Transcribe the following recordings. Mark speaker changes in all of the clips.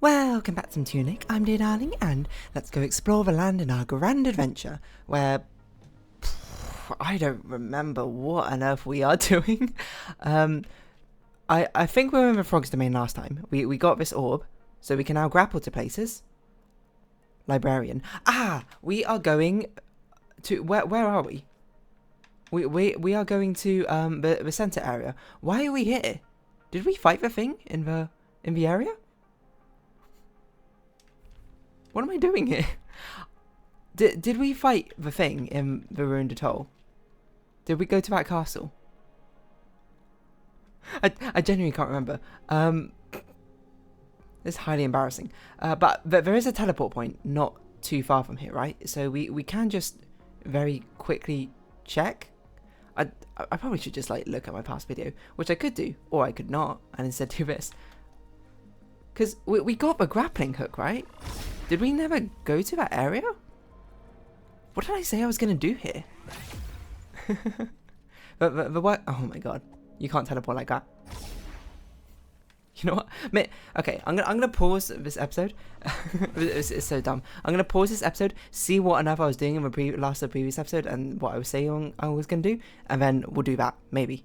Speaker 1: Welcome back to Tunic, I'm dear darling, and let's go explore the land in our grand adventure, where I don't remember what on earth we are doing. I think we were in the frog's domain last time. We got this orb, so we can now grapple to places. Librarian. We are going to, where are we? We are going to the center area. Why are we here? Did we fight the thing in the area? What am I doing here? Did we fight the thing in the ruined atoll? Did we go to that castle? I genuinely can't remember. It's highly embarrassing. But there is a teleport point not too far from here, right? So we can just very quickly check. I probably should just like look at my past video, which I could do, or I could not, and instead do this. Because we got the grappling hook, right? Did we never go to that area? What did I say I was going to do here? the what? Oh my god. You can't teleport like that. You know what? Okay, I'm gonna pause this episode. It's so dumb. I'm gonna pause this episode, see what on earth I was doing in the previous episode and what I was saying I was gonna do, and then we'll do that, maybe.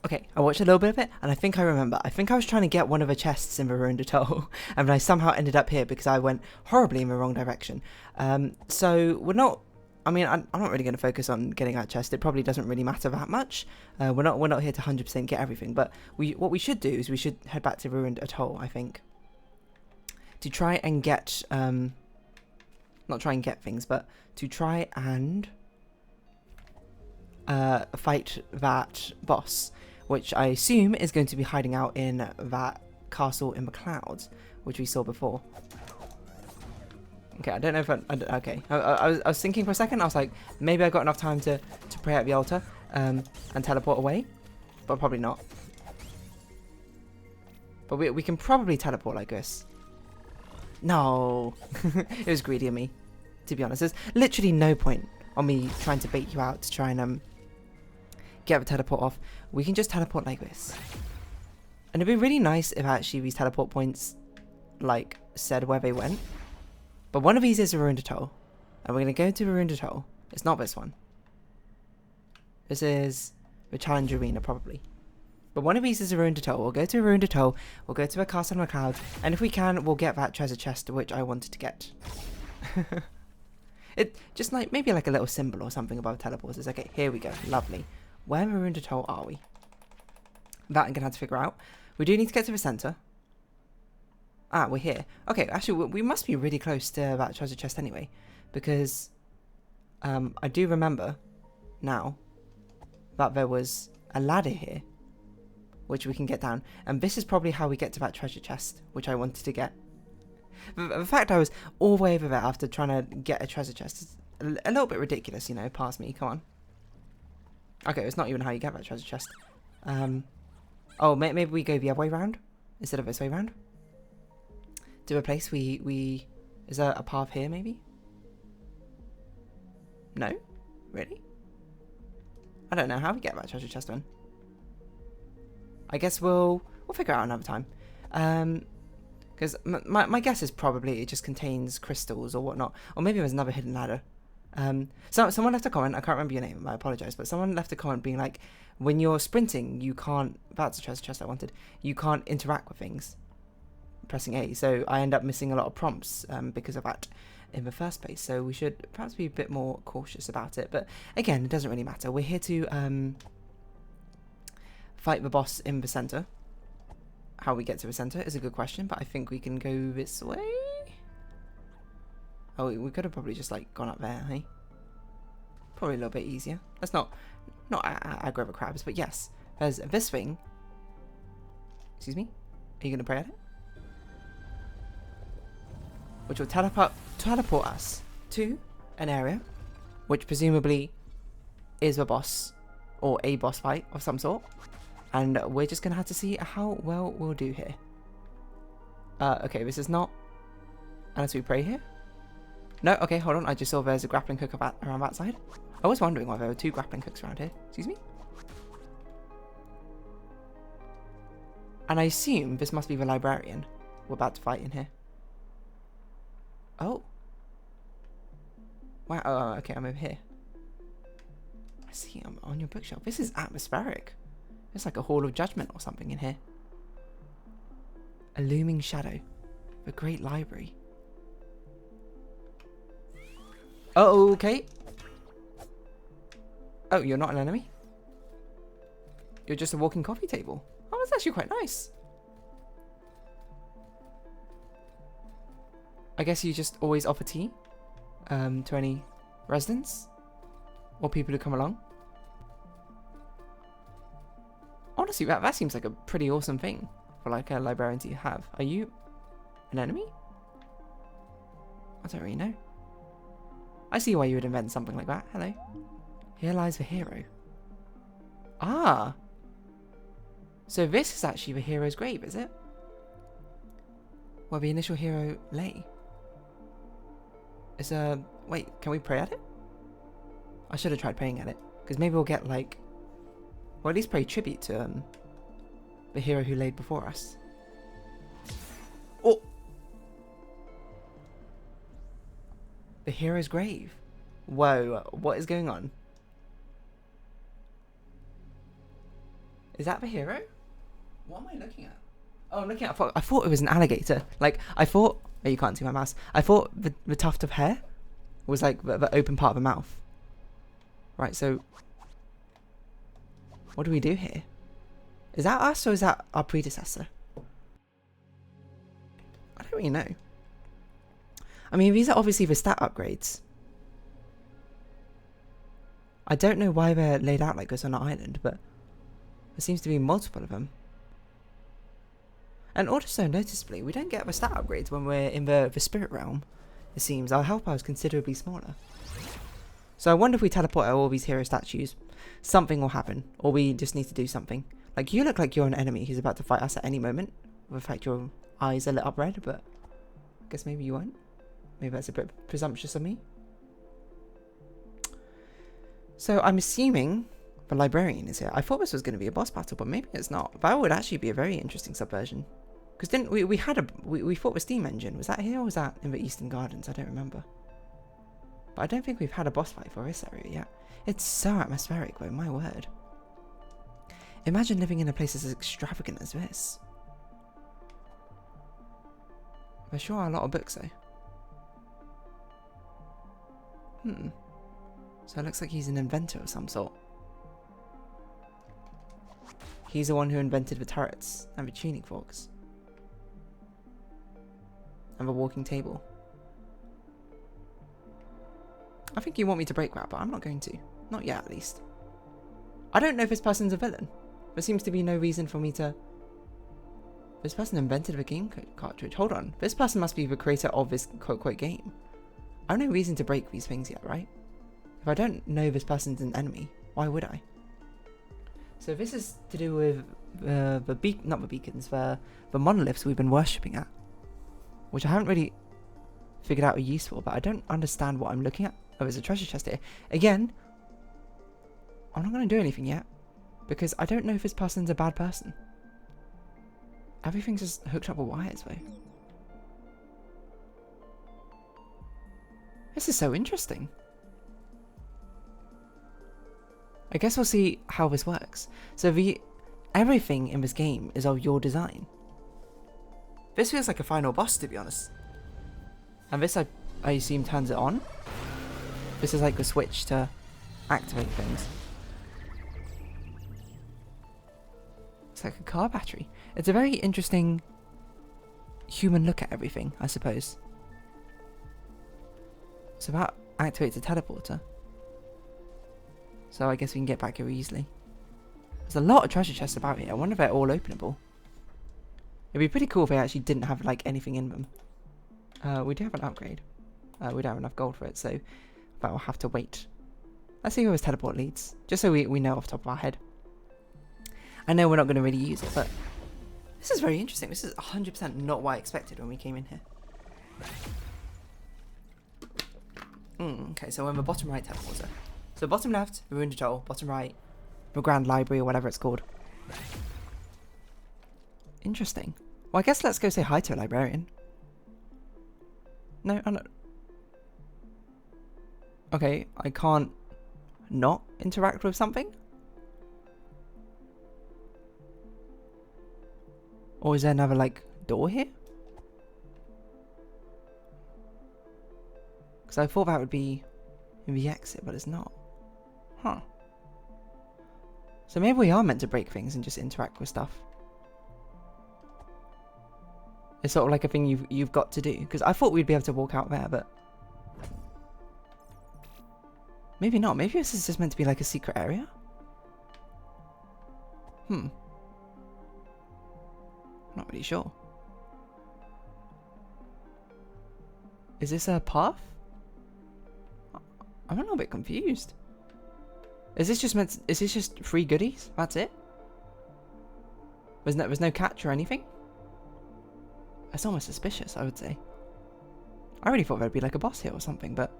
Speaker 1: Okay, I watched a little bit of it, and I think I remember. I think I was trying to get one of the chests in the ruined atoll, and I somehow ended up here because I went horribly in the wrong direction. So we're not. I mean, I'm not really going to focus on getting that chest. It probably doesn't really matter that much. We're not here to 100% get everything, but what we should do is we should head back to the ruined atoll, I think, to try and get not try and get things, but to try and fight that boss, which I assume is going to be hiding out in that castle in the clouds, which we saw before. Okay, I don't know if okay. I was thinking for a second, I was like, maybe I got enough time to pray at the altar and teleport away, but probably not. But we can probably teleport like this. No, it was greedy of me, to be honest. There's literally no point on me trying to bait you out to try and get the teleport off. We can just teleport like this. And it'd be really nice if actually these teleport points like said where they went. But one of these is a ruined atoll. And we're going to go to the ruined atoll. It's not this one. This is the challenge arena probably. But one of these is a ruined atoll. We'll go to a ruined atoll. We'll go to a castle in the clouds. And if we can, we'll get that treasure chest which I wanted to get. It just like maybe like a little symbol or something above teleports. It's okay, here we go. Lovely. Where in the ruined atoll are we? That I'm going to have to figure out. We do need to get to the center. We're here. Okay, actually, we must be really close to that treasure chest anyway. Because I do remember now that there was a ladder here, which we can get down. And this is probably how we get to that treasure chest, which I wanted to get. The fact I was all the way over there after trying to get a treasure chest is a little bit ridiculous, you know, past me. Come on. Okay, it's not even how you get that treasure chest. Oh, maybe we go the other way round instead of this way round. To a place is there a path here maybe? No? Really? I don't know how we get that treasure chest done. I guess we'll figure it out another time. Because my guess is probably it just contains crystals or whatnot. Or maybe there's another hidden ladder. So someone left a comment, I can't remember your name, I apologise, but someone left a comment being like, when you're sprinting, you can't, that's a treasure chest I wanted, you can't interact with things pressing A, so I end up missing a lot of prompts because of that in the first place, so we should perhaps be a bit more cautious about it, but again, it doesn't really matter. We're here to fight the boss in the centre. How we get to the centre is a good question, but I think we can go this way. Oh, we could have probably just like gone up there, hey? Probably a little bit easier. That's not aggro the crabs, but yes. There's this thing. Excuse me? Are you going to pray at it? Which will teleport us to an area, which presumably is a boss, or a boss fight of some sort. And we're just going to have to see how well we'll do here. Okay, this is not... Unless we pray here? No, okay, hold on. I just saw there's a grappling hook around that side. I was wondering why there were two grappling hooks around here. Excuse me? And I assume this must be the librarian. we're about to fight in here. Oh. Wow, oh, okay, I'm over here. I see, I'm on your bookshelf. This is atmospheric. It's like a hall of judgment or something in here. A looming shadow. The great library. Oh, okay. Oh, you're not an enemy? You're just a walking coffee table. Oh, that's actually quite nice. I guess you just always offer tea to any residents or people who come along. Honestly, that seems like a pretty awesome thing for like a librarian to have. Are you an enemy? I don't really know. I see why you would invent something like that. Hello. Here lies the hero. Ah. So this is actually the hero's grave, is it? Where the initial hero lay. It's a... Wait, can we pray at it? I should have tried praying at it. Because maybe we'll get like... Or at least pay tribute to the hero who laid before us. Oh! The hero's grave. Whoa, what is going on? Is that the hero? What am I looking at? Oh, I'm looking at... I thought it was an alligator. Like, I thought... Oh, you can't see my mouse. I thought the tuft of hair was like the open part of the mouth. Right, so... What do we do here? Is that us or is that our predecessor? I don't really know. I mean, these are obviously the stat upgrades. I don't know why they're laid out like this on our island, but there seems to be multiple of them. And also, noticeably, we don't get the stat upgrades when we're in the spirit realm. It seems our health bar is considerably smaller. So I wonder if we teleport out all these hero statues, something will happen, or we just need to do something. Like, you look like you're an enemy who's about to fight us at any moment. The fact your eyes are lit up red, but I guess maybe you won't. Maybe that's a bit presumptuous of me. So I'm assuming the librarian is here. I thought this was going to be a boss battle, but maybe it's not. That would actually be a very interesting subversion. Because didn't we fought the steam engine. Was that here or was that in the Eastern Gardens? I don't remember. But I don't think we've had a boss fight for this area yet. It's so atmospheric, though, my word. Imagine living in a place as extravagant as this. There sure are a lot of books, though. So it looks like he's an inventor of some sort. He's the one who invented the turrets and the tuning forks. And the walking table. I think you want me to break that, but I'm not going to. Not yet, at least. I don't know if this person's a villain. There seems to be no reason for me to... This person invented the game cartridge. Hold on. This person must be the creator of this quote-quote game. I have no reason to break these things yet, right? If I don't know this person's an enemy, why would I? So this is to do with not the beacons, the monoliths we've been worshipping at. Which I haven't really figured out are useful, but I don't understand what I'm looking at. Oh, there's a treasure chest here. Again, I'm not going to do anything yet, because I don't know if this person's a bad person. Everything's just hooked up with wires, though. This is so interesting. I guess we'll see how this works. So everything in this game is of your design. This feels like a final boss, to be honest. And this, I assume, turns it on. This is like the switch to activate things. It's like a car battery. It's a very interesting human look at everything, I suppose. So that activates a teleporter. So I guess we can get back here easily. There's a lot of treasure chests about here. I wonder if they're all openable. It'd be pretty cool if they actually didn't have like anything in them. We do have an upgrade. We don't have enough gold for it, so that will have to wait. Let's see where this teleport leads, just so we know off the top of our head. I know we're not going to really use it, but this is very interesting. This is 100% not what I expected when we came in here. Okay, so we're in the bottom right teleporter. So bottom left, the ruined atoll. Bottom right, the Grand Library or whatever it's called. Interesting. Well, I guess let's go say hi to a librarian. No, I'm not. Okay, I can't not interact with something? Or is there another, like, door here? Because I thought that would be in the exit, but it's not. Huh. So maybe we are meant to break things and just interact with stuff. It's sort of like a thing you've got to do. Because I thought we'd be able to walk out there, but... maybe not. Maybe this is just meant to be like a secret area? Not really sure. Is this a path? I'm a little bit confused. Is this just free goodies? That's it? There's no catch or anything? That's almost suspicious, I would say. I really thought there'd be like a boss here or something, but...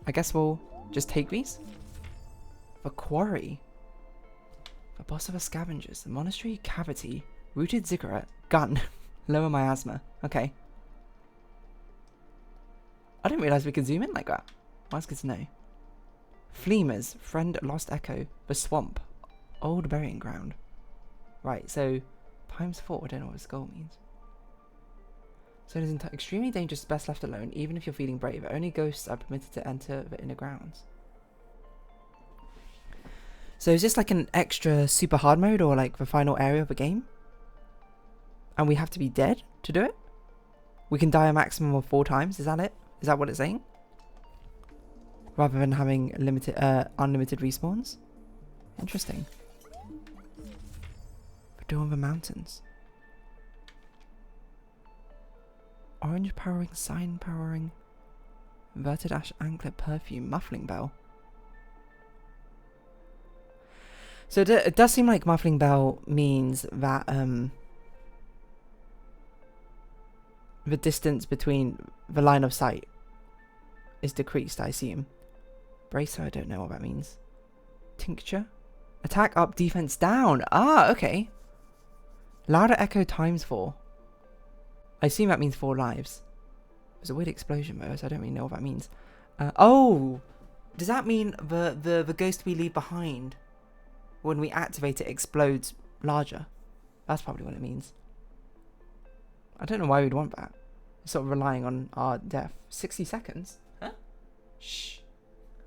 Speaker 1: I guess we'll just take these. The quarry. The boss of the scavengers. The monastery cavity. Rooted ziggurat. Gun. Lower miasma. Okay. I didn't realise we could zoom in like that. Well, that's good to know. Fleemers. Friend lost echo. The swamp. Old burying ground. Right, so... times 4. I don't know what this goal means. So it is extremely dangerous, best left alone, even if you're feeling brave. Only ghosts are permitted to enter the inner grounds. So is this like an extra super hard mode or like the final area of the game? And we have to be dead to do it? We can die a maximum of 4 times, is that it? Is that what it's saying? Rather than having limited, unlimited respawns? Interesting. The door of the mountains. Orange powering, sign powering, inverted ash anklet perfume, muffling bell. So it does seem like muffling bell means that the distance between the line of sight is decreased, I assume. Bracer, I don't know what that means. Tincture? Attack up, defense down. Ah, okay. Louder echo times 4. I assume that means 4 lives. There's a weird explosion though, so I don't really know what that means. Oh! Does that mean the ghost we leave behind, when we activate it, explodes larger? That's probably what it means. I don't know why we'd want that. It's sort of relying on our death. 60 seconds? Huh? Shh.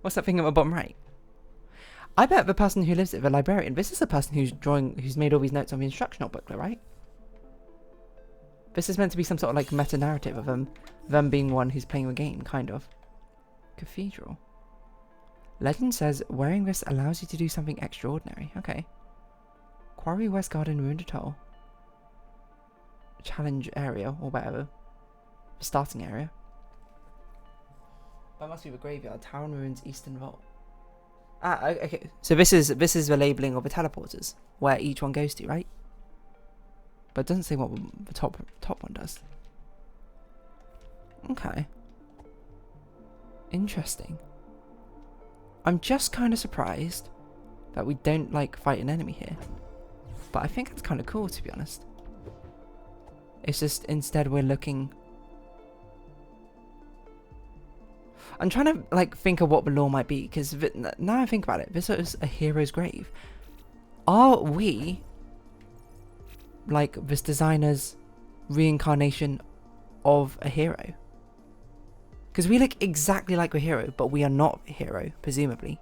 Speaker 1: What's that thing at the bottom right? I bet the person who lives at the librarian, this is the person who's made all these notes on the instructional booklet, right? This is meant to be some sort of like meta-narrative of them being one who's playing the game, kind of. Cathedral. Legend says wearing this allows you to do something extraordinary. Okay. Quarry West Garden Ruined Atoll. Challenge area, or whatever. The starting area. That must be the graveyard. Town Ruins Eastern Vault. Ah, okay. So this is the labeling of the teleporters, where each one goes to, right? But it doesn't say what the top one does. Okay. Interesting. I'm just kind of surprised that we don't like fight an enemy here. But I think it's kind of cool, to be honest. It's just instead we're looking... I'm trying to like think of what the lore might be, because now I think about it, this is a hero's grave. Are we like this designer's reincarnation of a hero? Because we look exactly like the hero, but we are not the hero, presumably.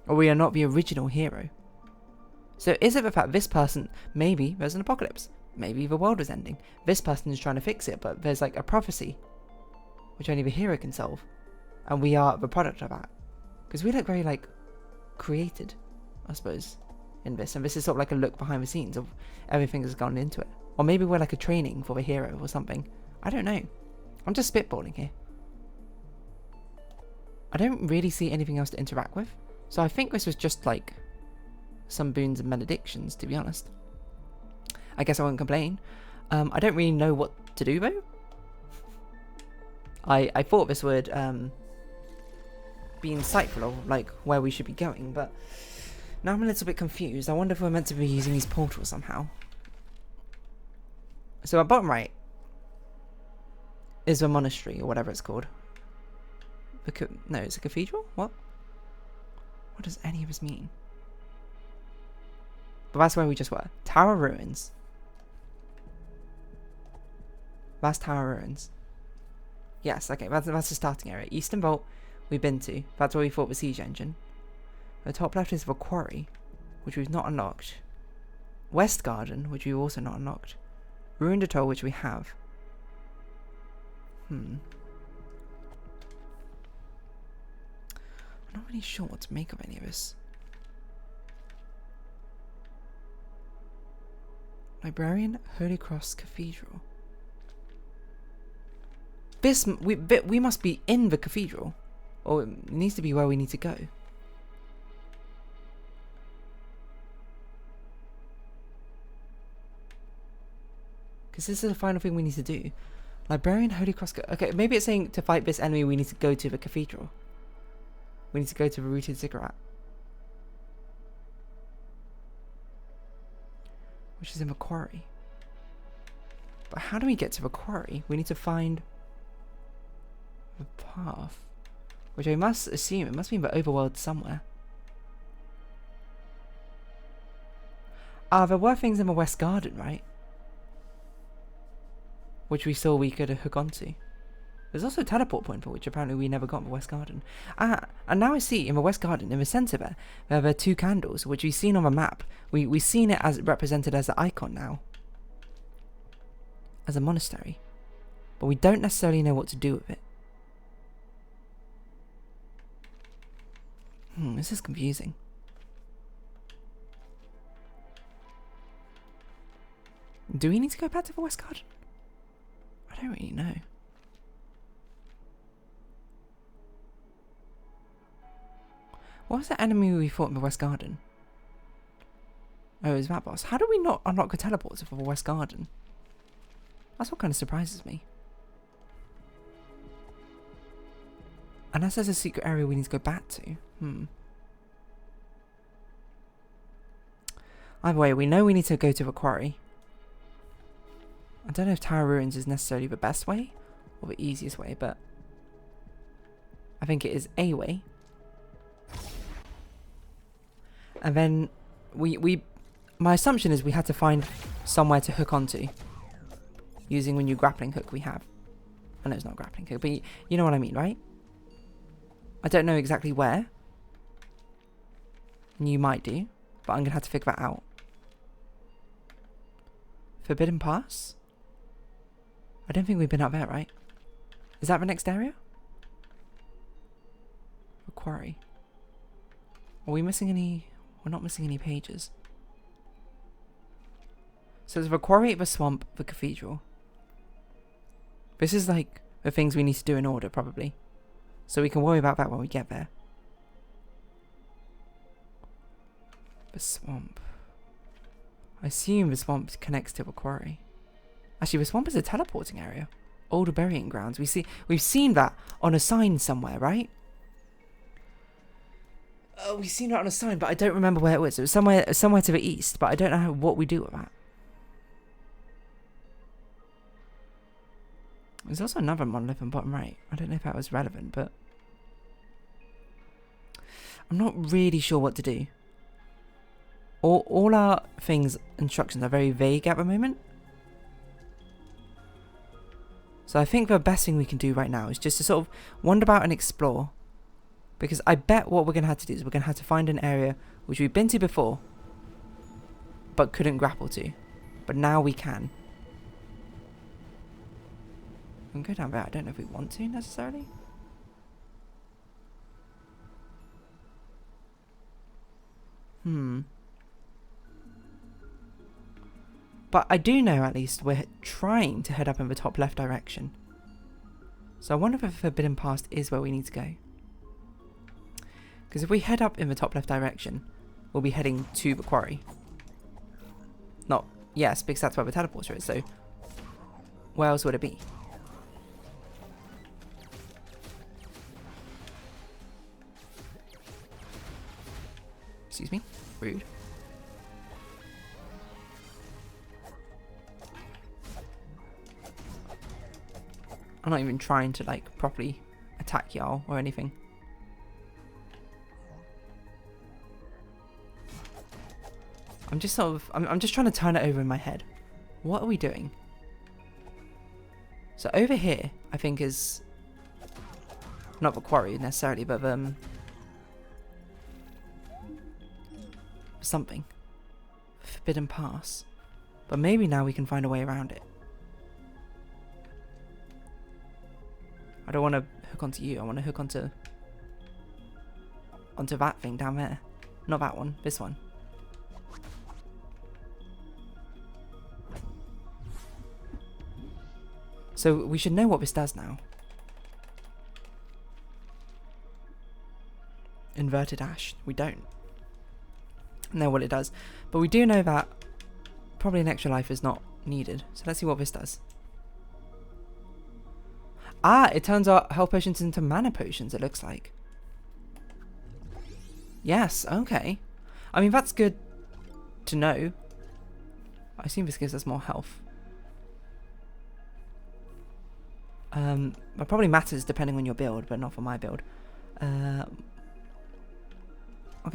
Speaker 1: Or we are not the original hero. So is it the fact this person, maybe there's an apocalypse, maybe the world is ending, this person is trying to fix it, but there's like a prophecy which only the hero can solve, and we are the product of that? Because we look very like created, I suppose, in this, and this is sort of like a look behind the scenes of everything that's gone into it. Or maybe we're like a training for the hero or something. I don't know. I'm just spitballing here. I don't really see anything else to interact with, so I think this was just like some boons and benedictions, to be honest. I guess I won't complain. I don't really know what to do though. I thought this would be insightful of like where we should be going, but now I'm a little bit confused. I wonder if we're meant to be using these portals somehow. So at bottom right is a monastery, or whatever it's called. No, it's a cathedral? What? What does any of this mean? But that's where we just were. Tower Ruins. That's Tower Ruins. Yes, okay, that's the starting area. Eastern Vault, we've been to. That's where we fought the siege engine. The top left is the quarry, which we've not unlocked. West Garden, which we've also not unlocked. Ruined Atoll, which we have. I'm not really sure what to make of any of this. Librarian, Holy Cross Cathedral. We must be in the cathedral, or it needs to be where we need to go. Because this is the final thing we need to do. Librarian, Holy Cross. Okay, maybe it's saying to fight this enemy we need to go to the cathedral. We need to go to the Rooted Ziggurat, which is in the quarry. But how do we get to the quarry? We need to find the path, which I must assume it must be in the overworld somewhere. There were things in the West Garden, right? Which we saw we could hook onto. There's also a teleport point for which apparently we never got in the West Garden. And now I see in the West Garden, in the centre there are two candles, which we've seen on the map. We've seen it as represented as an icon now. As a monastery. But we don't necessarily know what to do with it. This is confusing. Do we need to go back to the West Garden? I don't really know. What was the enemy we fought in the West Garden? Oh, it was that boss. How do we not unlock the teleporter for the West Garden? That's what kind of surprises me. Unless there's a secret area we need to go back to. Either way, we know we need to go to a quarry. I don't know if Tower Ruins is necessarily the best way or the easiest way, but I think it is a way. And then my assumption is we had to find somewhere to hook onto using the new grappling hook we have. I know it's not a grappling hook, but you know what I mean, right? I don't know exactly where. You might do, but I'm going to have to figure that out. Forbidden Pass? I don't think we've been up there, right? Is that the next area? A quarry. Are we missing any? We're not missing any pages. So there's the quarry, the swamp, the cathedral. This is like the things we need to do in order, probably. So we can worry about that when we get there. The swamp. I assume the swamp connects to the quarry. Actually, the swamp is a teleporting area. Older burying grounds. We've seen that on a sign somewhere, right? Oh, we've seen it on a sign, but I don't remember where it was. It was somewhere to the east, but I don't know what we do with that. There's also another monolith on bottom right. I don't know if that was relevant, but I'm not really sure what to do. All our instructions are very vague at the moment. So I think the best thing we can do right now is just to sort of wander about and explore. Because I bet what we're going to have to do is we're going to have to find an area which we've been to before, but couldn't grapple to. But now we can. We can go down there. I don't know if we want to necessarily. But I do know at least we're trying to head up in the top left direction. So I wonder if the Forbidden Pass is where we need to go. Because if we head up in the top left direction, we'll be heading to the quarry. Yes, because that's where the teleporter is, so where else would it be? Excuse me? Rude. I'm not even trying to like properly attack y'all or anything. I'm just sort of, I'm just trying to turn it over in my head. What are we doing? So over here, I think is not the quarry necessarily, but something. Forbidden pass. But maybe now we can find a way around it. I don't want to hook onto you. I want to hook onto that thing down there. Not that one. This one. So we should know what this does now. Inverted ash. We don't know what it does. But we do know that probably an extra life is not needed. So let's see what this does. Ah, it turns our health potions into mana potions, it looks like. Yes, okay. I mean, that's good to know. I assume this gives us more health. It probably matters depending on your build, but not for my build. Okay,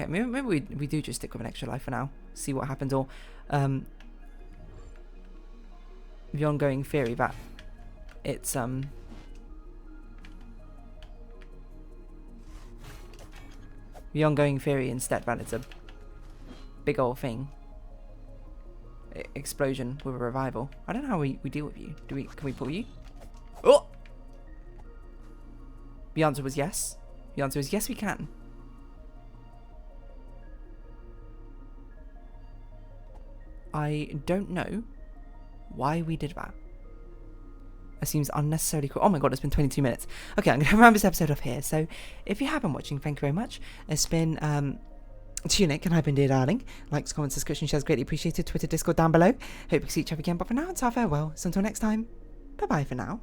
Speaker 1: maybe we do just stick with an extra life for now. See what happens, or the ongoing theory that it's the ongoing theory instead that it's a big old thing. Explosion with a revival. I don't know how we deal with you. Can we pull you? Oh! The answer was yes. The answer is yes, we can. I don't know why we did that. It seems unnecessarily cool. Oh my god, it's been 22 minutes. Okay, I'm going to round this episode off here. So, if you have been watching, thank you very much. It's been Tunic, and I've been Dear Darling. Likes, comments, subscription, shares greatly appreciated. Twitter, Discord down below. Hope we see each other again. But for now, it's our farewell. So until next time, bye-bye for now.